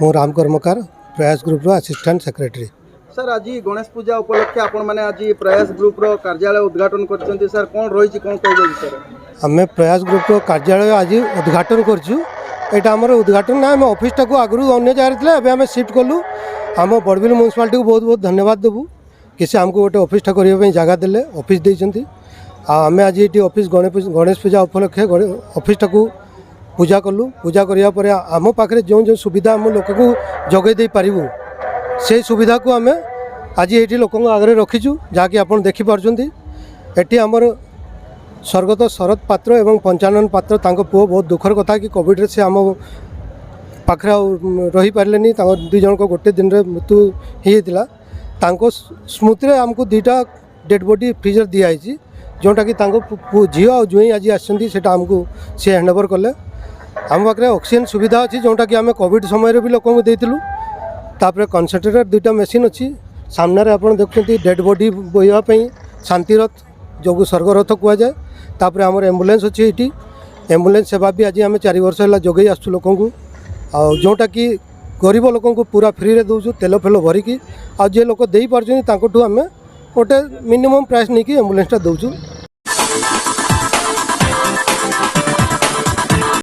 मु राम कर्मकार प्रयास ग्रुप असिस्टेंट सेक्रेटरी। सर आज गणेश पूजा उपलक्षे आपण मैंने आज प्रयास ग्रुप रो कार्यालय उद्घाटन करछन्ती सर कोन रही कोन कहबे सर? आम प्रयास ग्रुप रो कार्यालय आज उद्घाटन करछु। एटा हमर उद्घाटन ना आम ऑफिस टाको आगु अन्य जगह एवं आम शिफ्ट कलु। आम बड़बिल म्यूनिसिपालिटी को बहुत बहुत धन्यवाद देबू कि से आमको गोटे ऑफिस टा करने जगह देले ऑफिस देइछन्ती। आम आज ये ऑफिस गणेश पूजा उपलक्षे ऑफिस टाको पूजा कलु। पूजा करिया परे आम पाखे जो जो सुविधा आम लोक को जगै दे पारिबु से सुविधा को आम आज ये लोक आगे रखीचु जहाँकि आप देखिपुंट। ये आमर स्वर्गत शरद पात्र एवं पंचानन पात्र तांको पुओ बहुत दुखर कथा कि कोविड से आम पाखे रही पारे दुई जन को गोटे दिन में मृत्यु होता। तांको स्मृति में आमको दुईटा डेड बॉडी फ्रीजर दिखाई जोटा कि झी और जुई आज आमको सी हैंडओवर कले। आम पाखे ऑक्सीजन सुविधा अच्छी जोटा कि आम कोविड समय भी लोक देलु। तापर कनसेंट्रेटर दुईटा मेसीन अच्छी सामने आप देखते डेड बॉडी बोईवाई शांतिरथ जो स्वर्गरथ कहुए। तापर आमर एम्बुलेंस अच्छी ये एम्बुलेंस सेवा भी आज आम 4 वर्ष है जोगे आसु लोक जोटा कि गरीब लोक पूरा फ्री रे दौचु तेल फेल भरिकी आ जे लोक दे पार्टी आम गोटे मिनिमम प्राइस नहीं कि एम्बुलेंसटा दौचु।